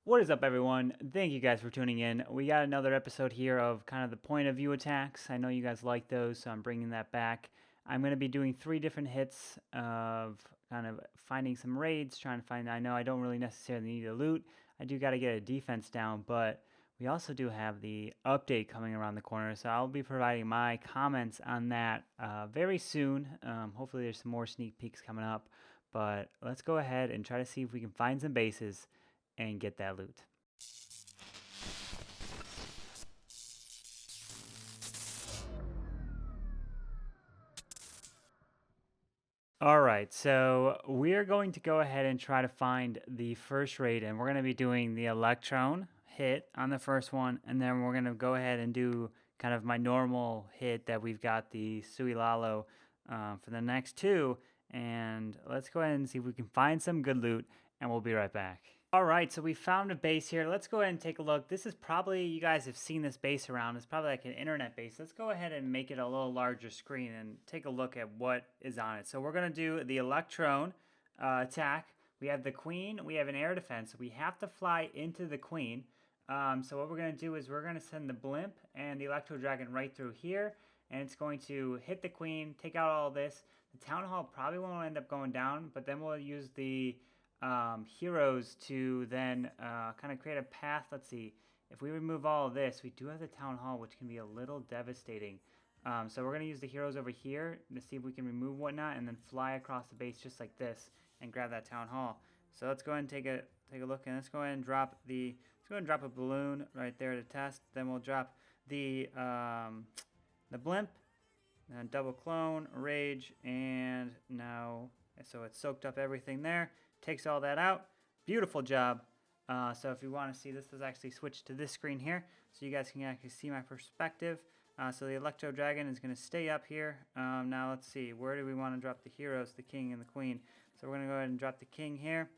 What is up, everyone? Thank you guys for tuning in. We got another episode here of kind of the point of view attacks. I know you guys like those, so I'm bringing that back. I'm going to be doing 3 different hits of kind of finding some raids, trying to find. I know I don't really necessarily need a loot. I do got to get a defense down, but we also do have the update coming around the corner, so I'll be providing my comments on that very soon. Hopefully, there's some more sneak peeks coming up, but let's go ahead and try to see if we can find some bases and get that loot. All right, so we're going to go ahead and try to find the first raid, and we're going to be doing the Electron hit on the first one, and then we're going to go ahead and do kind of my normal hit that we've got the Sui Lalo for the next two, and let's go ahead and see if we can find some good loot, and we'll be right back. All right, so we found a base here. Let's go ahead and take a look. This is probably, you guys have seen this base around. It's probably like an internet base. Let's go ahead and make it a little larger screen and take a look at what is on it. So we're going to do the Electron attack. We have the queen. We have an air defense. So we have to fly into the queen. So what we're going to do is we're going to send the blimp and the Electro Dragon right through here. And it's going to hit the queen, take out all this. The town hall probably won't end up going down, but then we'll use the heroes to then kind of create a path. Let's see, if we remove all of this, we do have the town hall, which can be a little devastating. So we're going to use the heroes over here to see if we can remove whatnot and then fly across the base just like this and grab that town hall. So let's go ahead and take a look, and let's go ahead and drop a balloon right there to test. Then we'll drop the blimp, and double clone, rage, and now so it's soaked up everything there. Takes all that out. Beautiful job. So if you want to see this, is actually switched to this screen here, so you guys can actually see my perspective. So the Electro Dragon is going to stay up here. Now let's see, where do we want to drop the heroes, the king and the queen? So we're going to go ahead and drop the king here.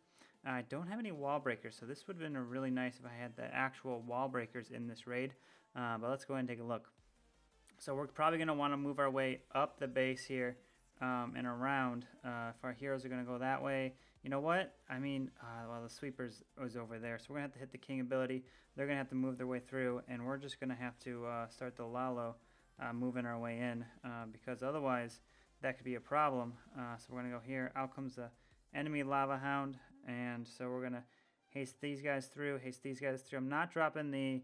I don't have any wall breakers, so this would have been really nice if I had the actual wall breakers in this raid. But let's go ahead and take a look. So we're probably going to want to move our way up the base here and around. If our heroes are going to go that way, you know what? I mean, well, the sweepers was over there, so we're going to have to hit the king ability. They're going to have to move their way through, and we're just going to have to start the Lalo moving our way in, because otherwise that could be a problem. So we're going to go here. Out comes the enemy lava hound, and so we're going to haste these guys through, I'm not dropping the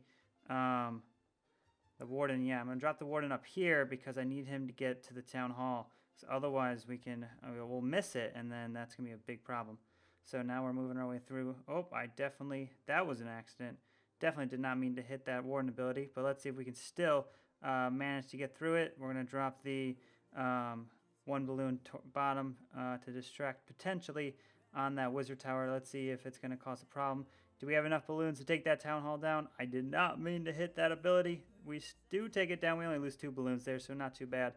warden. Yeah, I'm going to drop the warden up here because I need him to get to the town hall. So otherwise we'll miss it, and then that's going to be a big problem. So now we're moving our way through. Oh, that was an accident. Definitely did not mean to hit that warden ability, but let's see if we can still manage to get through it. We're going to drop the one balloon bottom to distract potentially on that wizard tower. Let's see if it's going to cause a problem. Do we have enough balloons to take that town hall down? I did not mean to hit that ability. We do take it down. We only lose 2 balloons there, so not too bad.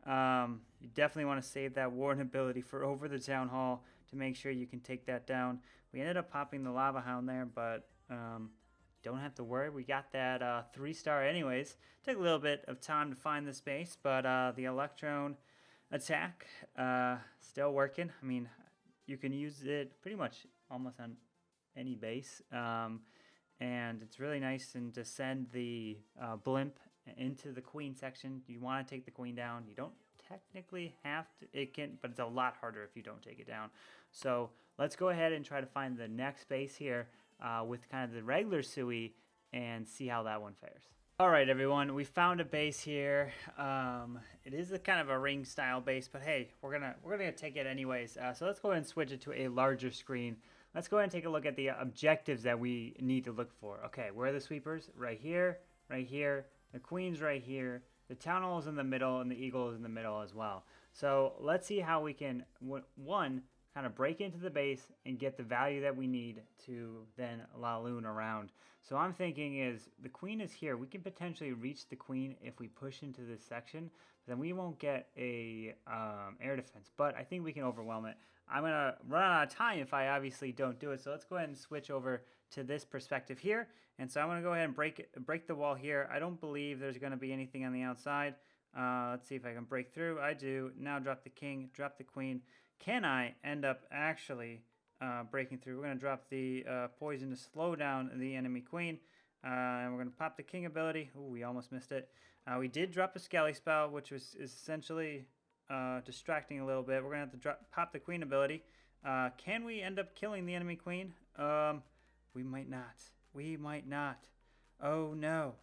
You definitely want to save that warden ability for over the town hall to make sure you can take that down. We ended up popping the lava hound there, but don't have to worry. We got that 3-star anyways. Took a little bit of time to find the space, but the Electron attack still working. I mean, you can use it pretty much almost on any base, and it's really nice and to send the blimp into the queen section. You want to take the queen down. You don't technically have to, but it's a lot harder if you don't take it down. So let's go ahead and try to find the next base here with kind of the regular Sui and see how that one fares. All right, everyone, we found a base here. It is a kind of a ring style base, but hey, we're gonna take it anyways. So let's go ahead and switch it to a larger screen. Let's go ahead and take a look at the objectives that we need to look for. Okay, where are the sweepers? Right here, right here. The queen's right here. The town hall is in the middle, and the eagle is in the middle as well. So let's see how we can, one, kind of break into the base and get the value that we need to then Laloon around. So I'm thinking is the queen is here. We can potentially reach the queen if we push into this section. Then we won't get a air defense, but I think we can overwhelm it. I'm going to run out of time if I obviously don't do it. So let's go ahead and switch over to this perspective here. And so I'm going to go ahead and break the wall here. I don't believe there's going to be anything on the outside. Let's see if I can break through. I do. Now drop the king, drop the queen. Can I end up actually breaking through. We're going to drop the poison to slow down the enemy queen. And we're going to pop the king ability. Ooh, we almost missed it. We did drop a Skelly spell, which is essentially distracting a little bit. We're going to have to pop the queen ability. Can we end up killing the enemy queen? We might not. We might not. Oh, no.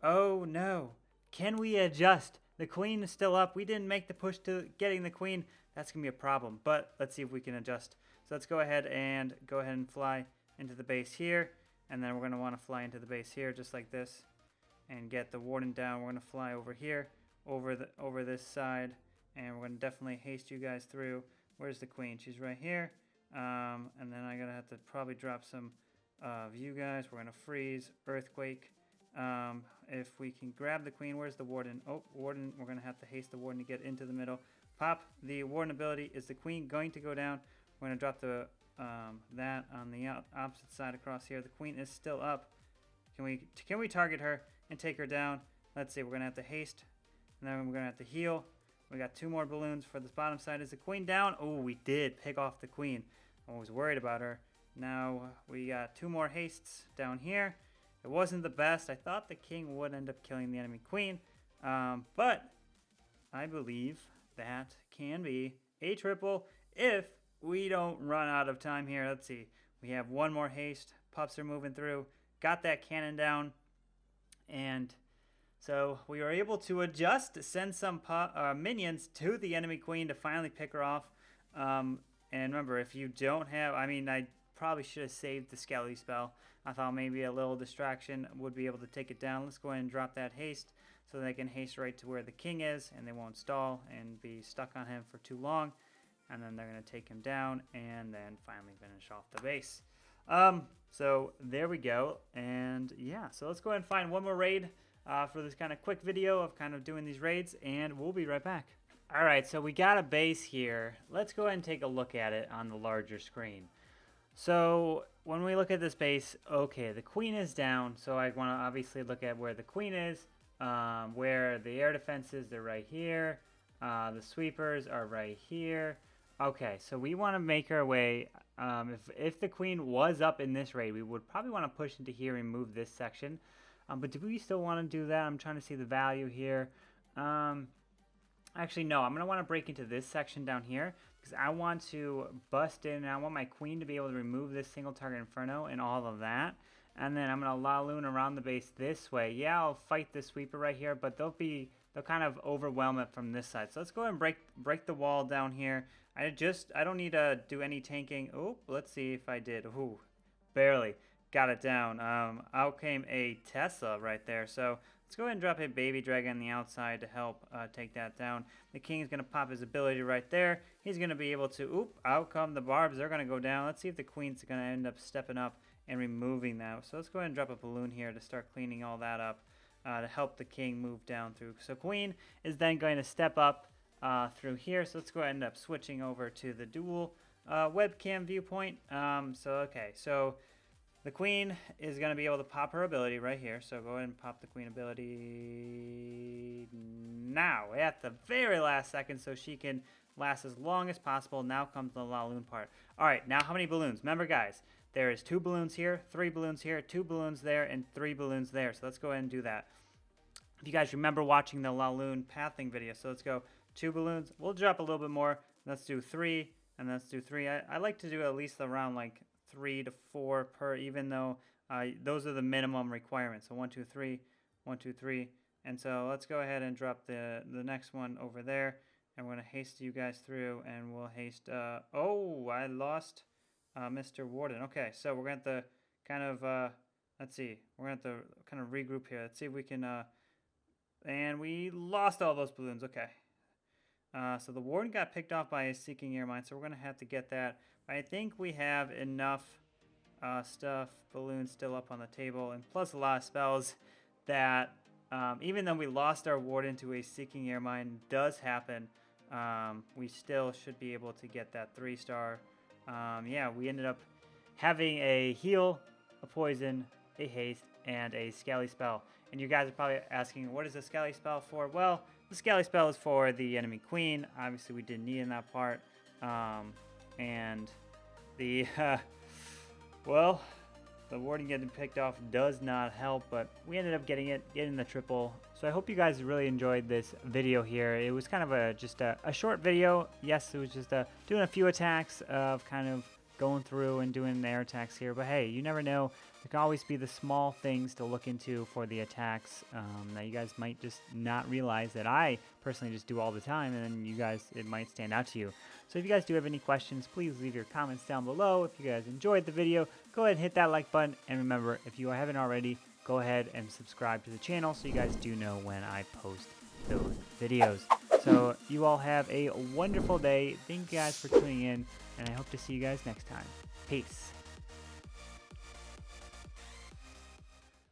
Oh, no. Can we adjust? The queen is still up. We didn't make the push to getting the queen. That's going to be a problem. But let's see if we can adjust. So let's go ahead and fly into the base here. And then we're going to want to fly into the base here just like this. And get the warden down. We're going to fly over here. Over this side. And we're going to definitely haste you guys through. Where's the queen? She's right here. And then I'm going to have to probably drop some of you guys. We're going to freeze. Earthquake. If we can grab the queen, where's the warden? Oh, warden, we're going to have to haste the warden to get into the middle. Pop the warden ability. Is the queen going to go down? We're going to drop the that on the opposite side across here. The queen is still up. Can we target her and take her down? Let's see. We're going to have to haste. And then we're going to have to heal. We got 2 more balloons for this bottom side. Is the queen down? Oh, we did pick off the queen. I was worried about her. Now we got 2 more hastes down here. It wasn't the best. I thought the king would end up killing the enemy queen. But I believe that can be a triple if we don't run out of time here. Let's see. We have 1 more haste. Pups are moving through. Got that cannon down. And so we were able to adjust, send some minions to the enemy queen to finally pick her off. And remember, if you don't have... I probably should have saved the Skelly spell. I thought maybe a little distraction would be able to take it down. Let's go ahead and drop that haste so they can haste right to where the king is and they won't stall and be stuck on him for too long. And then they're going to take him down and then finally finish off the base. So there we go. And yeah, so let's go ahead and find one more raid for this kind of quick video of kind of doing these raids, and we'll be right back. All right, so we got a base here. Let's go ahead and take a look at it on the larger screen. So when we look at this base, okay, the queen is down, so I want to obviously look at where the queen is, where the air defenses, they're right here, the sweepers are right here. Okay, so we want to make our way, if the queen was up in this raid, we would probably want to push into here and move this section, but do we still want to do that? I'm trying to see the value here. Actually, no, I'm going to want to break into this section down here because I want to bust in and I want my queen to be able to remove this single target inferno and all of that. And then I'm going to Laloon around the base this way. Yeah, I'll fight this sweeper right here, but they'll kind of overwhelm it from this side. So let's go ahead and break the wall down here. I don't need to do any tanking. Oh, let's see if I did. Ooh, barely got it down. Out came a Tesla right there. So let's go ahead and drop a baby dragon on the outside to help take that down. The king is going to pop his ability right there. He's going to be able to, oop, out come the barbs. They're going to go down. Let's see if the queen's going to end up stepping up and removing that. So let's go ahead and drop a balloon here to start cleaning all that up to help the king move down through. So queen is then going to step up through here. So let's go ahead and end up switching over to the dual webcam viewpoint. So the queen is going to be able to pop her ability right here. So go ahead and pop the queen ability now at the very last second so she can last as long as possible. Now comes the Laloon part. All right, now how many balloons? Remember, guys, there is 2 balloons here, 3 balloons here, 2 balloons there, and 3 balloons there. So let's go ahead and do that. If you guys remember watching the Laloon pathing video, so let's go 2 balloons. We'll drop a little bit more. Let's do 3, and let's do 3. I like to do at least around like 3 to 4 per, even though those are the minimum requirements. So 1, 2, 3, 1, 2, 3. And so let's go ahead and drop the next one over there. And we're going to haste you guys through, and we'll haste... oh, I lost Mr. Warden. Okay, so we're going to have to kind of... let's see. We're going to have to kind of regroup here. Let's see if we can... and we lost all those balloons. Okay. So the Warden got picked off by a Seeking Air Mine, so we're going to have to get that. I think we have enough balloons still up on the table, and plus a lot of spells that even though we lost our Warden to a Seeking Air Mine, does happen, we still should be able to get that 3-star. Yeah, we ended up having a heal, a poison, a haste, and a Skelly spell. And you guys are probably asking, what is the Skelly spell for? Well, the Skelly spell is for the enemy queen. Obviously, we didn't need in that part. And The, well, the warden getting picked off does not help, but we ended up getting the triple. So I hope you guys really enjoyed this video here. It was kind of just a short video. Yes, it was just doing a few attacks of kind of going through and doing the air attacks here. But hey, you never know. There can always be the small things to look into for the attacks that you guys might just not realize that I personally just do all the time, and then you guys, it might stand out to you. So if you guys do have any questions, please leave your comments down below. If you guys enjoyed the video, go ahead and hit that like button. And remember, if you haven't already, go ahead and subscribe to the channel so you guys do know when I post those videos. So you all have a wonderful day. Thank you guys for tuning in, and I hope to see you guys next time. Peace.